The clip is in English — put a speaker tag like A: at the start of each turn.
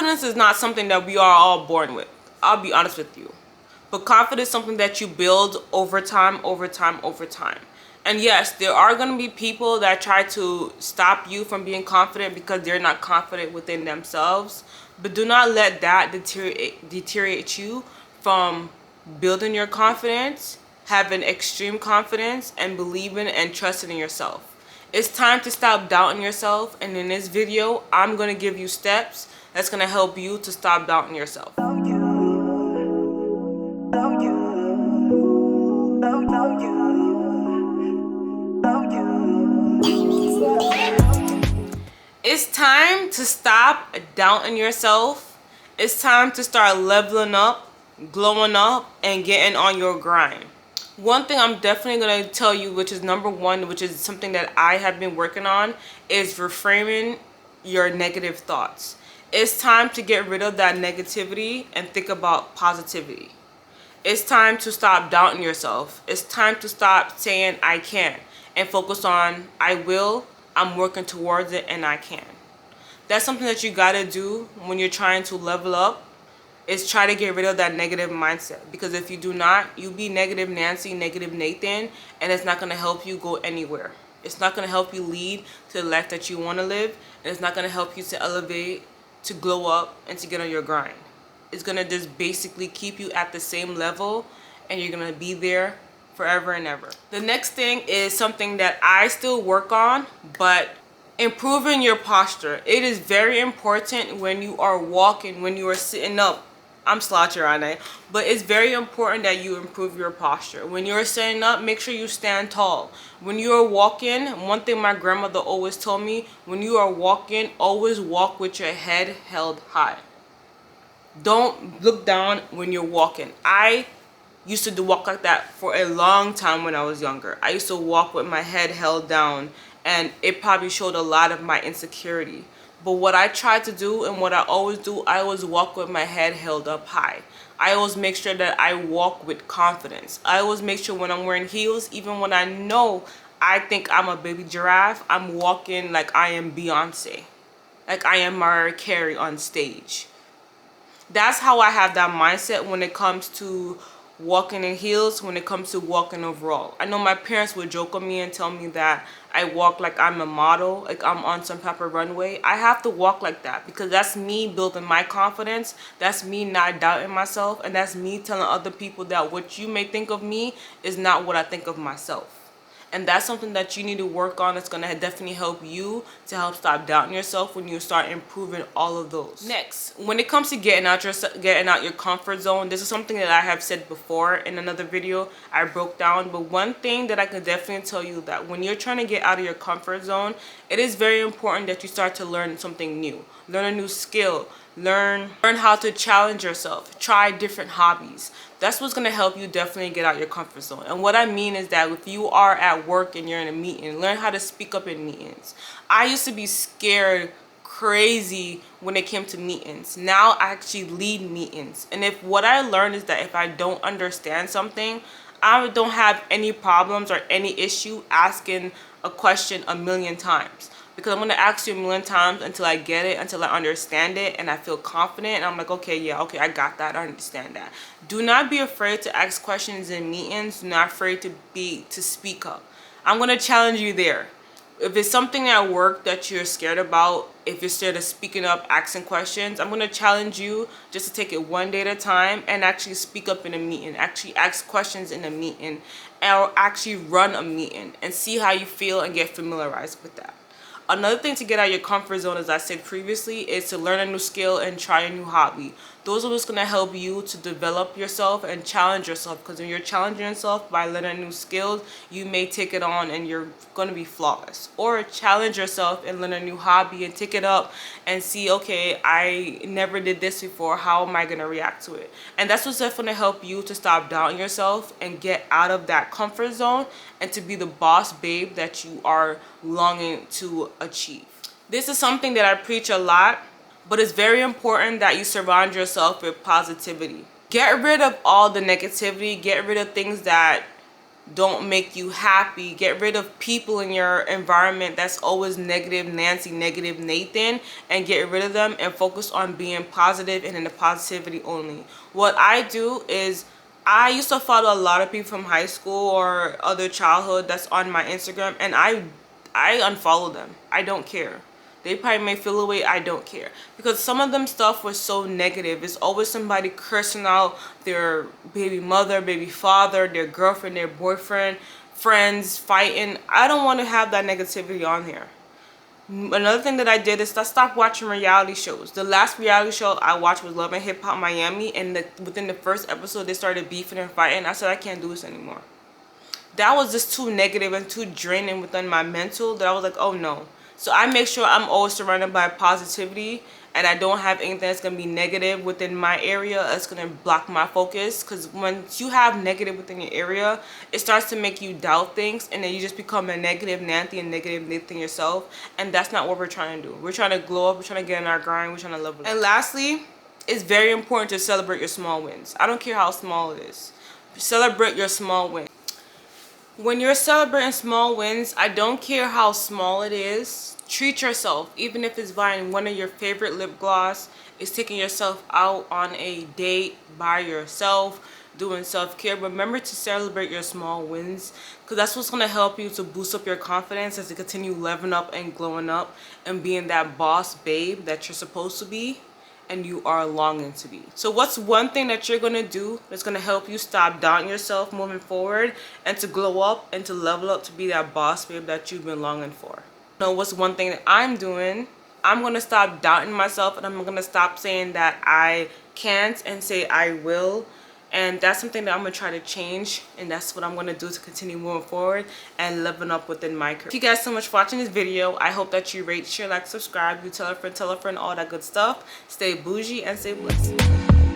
A: Confidence is not something that we are all born with. I'll be honest with you. But confidence is something that you build over time, over time, over time. And yes, there are going to be people that try to stop you from being confident because they're not confident within themselves. But do not let that deteriorate you from building your confidence, having extreme confidence, and believing and trusting in yourself. It's time to stop doubting yourself. And in this video, I'm going to give you steps that's going to help you to stop doubting yourself. It's time to stop doubting yourself. It's time to start leveling up, glowing up, and getting on your grind. One thing I'm definitely going to tell you, which is number one, which is something that I have been working on, is reframing your negative thoughts. It's time to get rid of that negativity and think about positivity. It's time to stop doubting yourself. It's time to stop saying I can't and focus on I will, I'm working towards it, and I can. That's something that you got to do when you're trying to level up, is try to get rid of that negative mindset. Because if you do not, you be negative Nancy, negative Nathan, and it's not going to help you go anywhere. It's not going to help you lead to the life that you want to live, and it's not going to help you to elevate, to glow up, and to get on your grind. It's going to just basically keep you at the same level, and you're going to be there forever and ever. The next thing is something that I still work on, but improving your posture. It is very important when you are walking, when you are sitting up. I'm slouching right now, but it's very important that you improve your posture. When you're sitting up, make sure you stand tall. When you are walking, one thing my grandmother always told me, when you are walking, always walk with your head held high. Don't look down when you're walking. I used to walk like that for a long time when I was younger. I used to walk with my head held down, and it probably showed a lot of my insecurity. But what I try to do, and what I always do, I always walk with my head held up high. I always make sure that I walk with confidence. I always make sure when I'm wearing heels, even when I know I think I'm a baby giraffe, I'm walking like I am Beyonce, like I am Mariah Carey on stage. That's how I have that mindset when it comes to walking in heels, when it comes to walking overall. I know my parents would joke on me and tell me that I walk like I'm a model, like I'm on some type of runway. I have to walk like that because that's me building my confidence. That's me not doubting myself, and that's me telling other people that what you may think of me is not what I think of myself. And that's something that you need to work on. It's going to definitely help you to help stop doubting yourself when you start improving all of those. Next, when it comes to getting out your comfort zone, this is something that I have said before in another video I broke down. But one thing that I can definitely tell you, that when you're trying to get out of your comfort zone, it is very important that you start to learn something new. Learn a new skill. Learn how to challenge yourself. Try different hobbies. That's what's going to help you definitely get out your comfort zone. And what I mean is that if you are at work and you're in a meeting, learn how to speak up in meetings. I used to be scared crazy when it came to meetings. Now I actually lead meetings. And if what I learned is that if I don't understand something, I don't have any problems or any issue asking a question a million times. Because I'm going to ask you a million times until I get it, until I understand it, and I feel confident. And I'm like, okay, yeah, okay, I got that. I understand that. Do not be afraid to ask questions in meetings. Do not afraid to speak up. I'm going to challenge you there. If it's something at work that you're scared about, if you're scared of speaking up, asking questions, I'm going to challenge you just to take it one day at a time and actually speak up in a meeting. Actually ask questions in a meeting, or actually run a meeting and see how you feel and get familiarized with that. Another thing to get out of your comfort zone, as I said previously, is to learn a new skill and try a new hobby. Those are what's going to help you to develop yourself and challenge yourself. Because when you're challenging yourself by learning new skills, you may take it on and you're going to be flawless. Or challenge yourself and learn a new hobby and take it up and see, okay, I never did this before. How am I going to react to it? And that's what's definitely going to help you to stop doubting yourself and get out of that comfort zone and to be the boss babe that you are longing to achieve. This is something that I preach a lot, but it's very important that you surround yourself with positivity. Get rid of all the negativity. Get rid of things that don't make you happy. Get rid of people in your environment that's always negative Nancy, negative Nathan, and get rid of them and focus on being positive and in the positivity only. What I do is I used to follow a lot of people from high school or other childhood that's on my Instagram, and I unfollow them. I don't care. They probably may feel away. I don't care, because some of them stuff was so negative. It's always somebody cursing out their baby mother, baby father, their girlfriend, their boyfriend, friends, fighting. I don't want to have that negativity on here. Another thing that I did is I stopped watching reality shows. The last reality show I watched was Love and Hip Hop Miami, and within the first episode they started beefing and fighting. I said I can't do this anymore. That was just too negative and too draining within my mental that I was like, oh no. So I make sure I'm always surrounded by positivity, and I don't have anything that's going to be negative within my area that's going to block my focus. Because once you have negative within your area, it starts to make you doubt things, and then you just become a negative Nancy and negative Nathan yourself, and that's not what we're trying to do. We're trying to glow up, we're trying to get in our grind, we're trying to level up. And lastly, it's very important to celebrate your small wins. I don't care how small it is. Celebrate your small wins. When you're celebrating small wins, I don't care how small it is, treat yourself. Even if it's buying one of your favorite lip gloss, it's taking yourself out on a date by yourself, doing self-care. Remember to celebrate your small wins, because that's what's going to help you to boost up your confidence as you continue leveling up and glowing up and being that boss babe that you're supposed to be and you are longing to be. So what's one thing that you're gonna do that's gonna help you stop doubting yourself moving forward and to glow up and to level up to be that boss babe that you've been longing for? What's one thing that I'm doing? I'm gonna stop doubting myself, and I'm gonna stop saying that I can't and say I will. And that's something that I'm going to try to change, and that's what I'm going to do to continue moving forward and leveling up within my career. Thank you guys so much for watching this video. I hope that you rate, share, like, subscribe, you tell a friend, all that good stuff. Stay bougie and stay blessed.